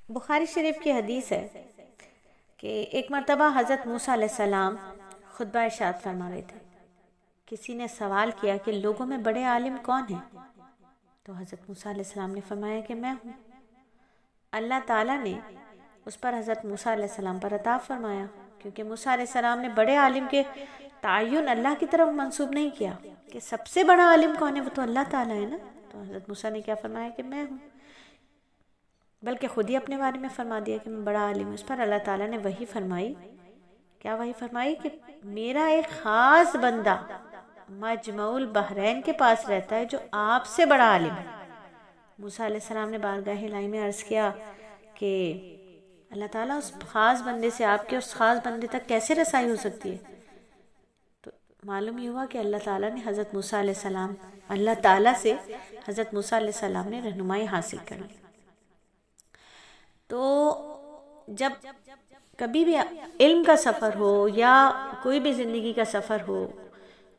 بخاری شریف کی حدیث ہے کہ ایک مرتبہ حضرت موسیٰ علیہ السلام خطبہ ارشاد فرما رہے تھے. کسی نے سوال کیا کہ لوگوں میں بڑے عالم کون ہیں؟ تو حضرت موسیٰ علیہ السلام نے فرمایا کہ میں ہوں. اللہ تعالیٰ نے اس پر حضرت موسیٰ علیہ السلام پر عطا فرمایا، کیونکہ موسیٰ علیہ السلام نے بڑے عالم کے تعین اللہ کی طرف منسوب نہیں کیا کہ سب سے بڑا عالم کون ہے، وہ تو اللہ تعالیٰ ہے نا. تو حضرت موسیٰ نے کیا فرمایا کہ میں ہوں، بلکہ خود ہی اپنے بارے میں فرما دیا کہ میں بڑا عالم ہوں. اس پر اللہ تعالیٰ نے وحی فرمائی. کیا وحی فرمائی؟ کہ میرا ایک خاص بندہ مجمع البحرین کے پاس رہتا ہے جو آپ سے بڑا عالم ہے. موسیٰ علیہ السلام نے بارگاہ الہی میں عرض کیا کہ اللہ تعالیٰ اس خاص بندے سے آپ کے اس خاص بندے تک کیسے رسائی ہو سکتی ہے؟ تو معلوم یہ ہوا کہ اللہ تعالیٰ نے حضرت موسیٰ علیہ السلام اللہ تعالیٰ سے حضرت موسیٰ علیہ السلام نے رہنمائی حاصل کر لی. تو جب کبھی بھی علم کا سفر ہو یا کوئی بھی زندگی کا سفر ہو،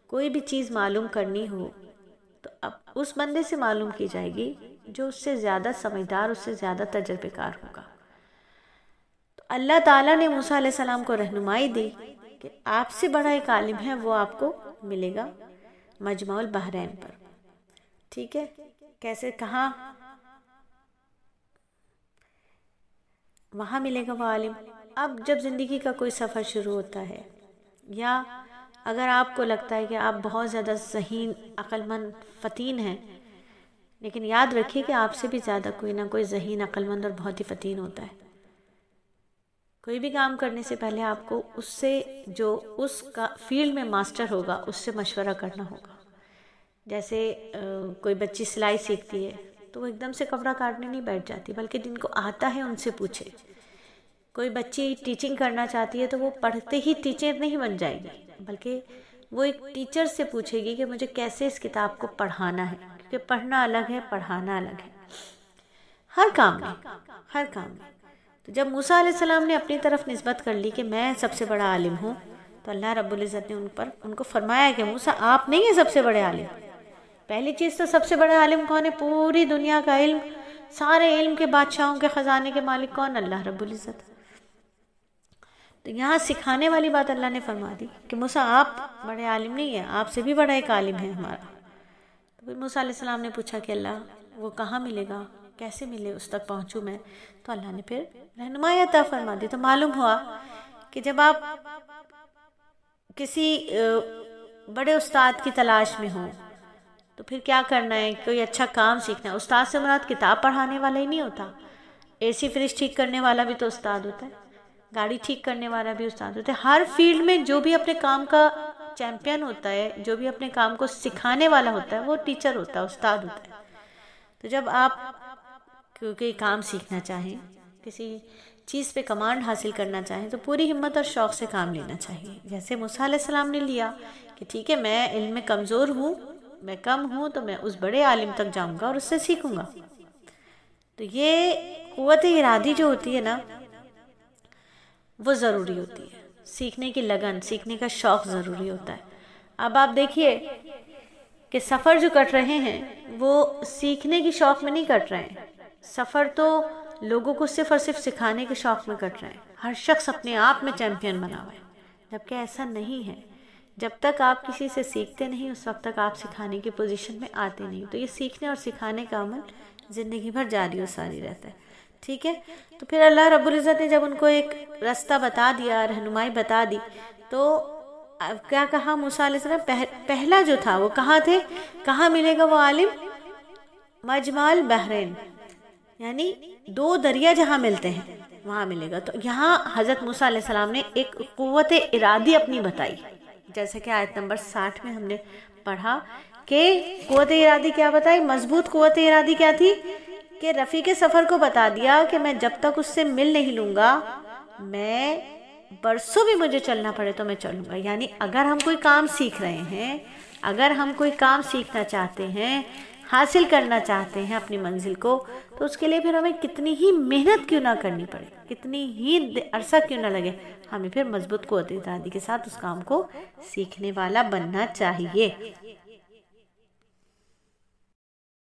کوئی بھی چیز معلوم کرنی ہو، تو اب اس بندے سے معلوم کی جائے گی جو اس سے زیادہ سمجھدار، اس سے زیادہ تجربے کار ہوگا. تو اللہ تعالیٰ نے موسیٰ علیہ السلام کو رہنمائی دی کہ آپ سے بڑا ایک عالم ہے، وہ آپ کو ملے گا مجمع البحرین پر. ٹھیک ہے، کیسے، کہاں؟ وہاں ملے گا وہ عالم. اب جب زندگی کا کوئی سفر شروع ہوتا ہے، یا اگر آپ کو لگتا ہے کہ آپ بہت زیادہ ذہین، عقل مند، فطین ہیں، لیکن یاد رکھیے کہ آپ سے بھی زیادہ کوئی نہ کوئی ذہین، عقل مند اور بہت ہی فطین ہوتا ہے. کوئی بھی کام کرنے سے پہلے آپ کو اس سے، جو اس کا فیلڈ میں ماسٹر ہوگا، اس سے مشورہ کرنا ہوگا. جیسے کوئی بچی سلائی سیکھتی ہے تو وہ ایک دم سے کپڑا کاٹنے نہیں بیٹھ جاتی، بلکہ جن کو آتا ہے ان سے پوچھے. کوئی بچی ٹیچنگ کرنا چاہتی ہے تو وہ پڑھتے ہی ٹیچر نہیں بن جائے گی، بلکہ وہ ایک ٹیچر سے پوچھے گی کہ مجھے کیسے اس کتاب کو پڑھانا ہے، کیونکہ پڑھنا الگ ہے، پڑھانا الگ ہے. ہر کام میں. تو جب موسیٰ علیہ السلام نے اپنی طرف نسبت کر لی کہ میں سب سے بڑا عالم ہوں، تو اللہ رب العزت نے ان کو فرمایا کہ موسیٰ آپ نہیں ہیں سب سے بڑے عالم. پہلی چیز تو سب سے بڑا عالم کون ہے؟ پوری دنیا کا علم، سارے علم کے بادشاہوں کے خزانے کے مالک کون؟ اللہ رب العزت. تو یہاں سکھانے والی بات اللہ نے فرما دی کہ موسیٰ آپ بڑے عالم نہیں ہیں، آپ سے بھی بڑا ایک عالم ہے ہمارا. تو پھر موسیٰ علیہ السلام نے پوچھا کہ اللہ وہ کہاں ملے گا، کیسے ملے، اس تک پہنچوں میں؟ تو اللہ نے پھر رہنمائی عطا فرما دی. تو معلوم ہوا کہ جب آپ کسی بڑے استاد کی تلاش میں ہوں تو پھر کیا کرنا ہے؟ کوئی اچھا کام سیکھنا ہے. استاد سے مراد کتاب پڑھانے والا ہی نہیں ہوتا، اے سی فریج ٹھیک کرنے والا بھی تو استاد ہوتا ہے، گاڑی ٹھیک کرنے والا بھی استاد ہوتا ہے. ہر فیلڈ میں جو بھی اپنے کام کا چیمپئن ہوتا ہے، جو بھی اپنے کام کو سکھانے والا ہوتا ہے، وہ ٹیچر ہوتا ہے، استاد ہوتا ہے. تو جب آپ کوئی کام سیکھنا چاہیں، کسی چیز پہ کمانڈ حاصل کرنا چاہیں، تو پوری ہمت اور شوق سے کام لینا چاہیے. جیسے موسیٰ علیہ السلام نے لیا کہ ٹھیک ہے، میں علم میں کمزور ہوں، میں کم ہوں، تو میں اس بڑے عالم تک جاؤں گا اور اس سے سیکھوں گا. تو یہ قوت ارادی جو ہوتی ہے نا، وہ ضروری ہوتی ہے. سیکھنے کی لگن، سیکھنے کا شوق ضروری ہوتا ہے. اب آپ دیکھیے کہ سفر جو کٹ رہے ہیں وہ سیکھنے کی شوق میں نہیں کٹ رہے ہیں. سفر تو لوگوں کو صرف اور صرف سکھانے کے شوق میں کٹ رہے ہیں. ہر شخص اپنے آپ میں چیمپئن بنا ہوا ہے، جبکہ ایسا نہیں ہے. جب تک آپ کسی سے سیکھتے نہیں، اس وقت تک آپ سکھانے کی پوزیشن میں آتے نہیں. تو یہ سیکھنے اور سکھانے کا عمل زندگی بھر جاری و ساری رہتا ہے. ٹھیک ہے، تو پھر اللہ رب العزت نے جب ان کو ایک راستہ بتا دیا، رہنمائی بتا دی، تو کیا کہا موسیٰ علیہ السلام؟ پہلا جو تھا وہ کہاں تھے، کہاں ملے گا وہ عالم؟ مجمع البحرین، یعنی دو دریا جہاں ملتے ہیں وہاں ملے گا. تو یہاں حضرت موسیٰ علیہ السلام نے ایک قوت ارادی اپنی بتائی، جیسے کہ آیت نمبر 60 میں ہم نے پڑھا کہ قوت ارادی کیا بتائی. مضبوط قوت ارادی کیا تھی کہ رفیق سفر کو بتا دیا کہ میں جب تک اس سے مل نہیں لوں گا، میں برسوں بھی مجھے چلنا پڑے تو میں چلوں گا. یعنی اگر ہم کوئی کام سیکھ رہے ہیں، اگر ہم کوئی کام سیکھنا چاہتے ہیں، حاصل کرنا چاہتے ہیں اپنی منزل کو، تو اس کے لیے پھر ہمیں کتنی ہی محنت کیوں نہ کرنی پڑے، کتنی ہی عرصہ کیوں نہ لگے، ہمیں پھر مضبوط قوت ارادی کے ساتھ اس کام کو سیکھنے والا بننا چاہیے.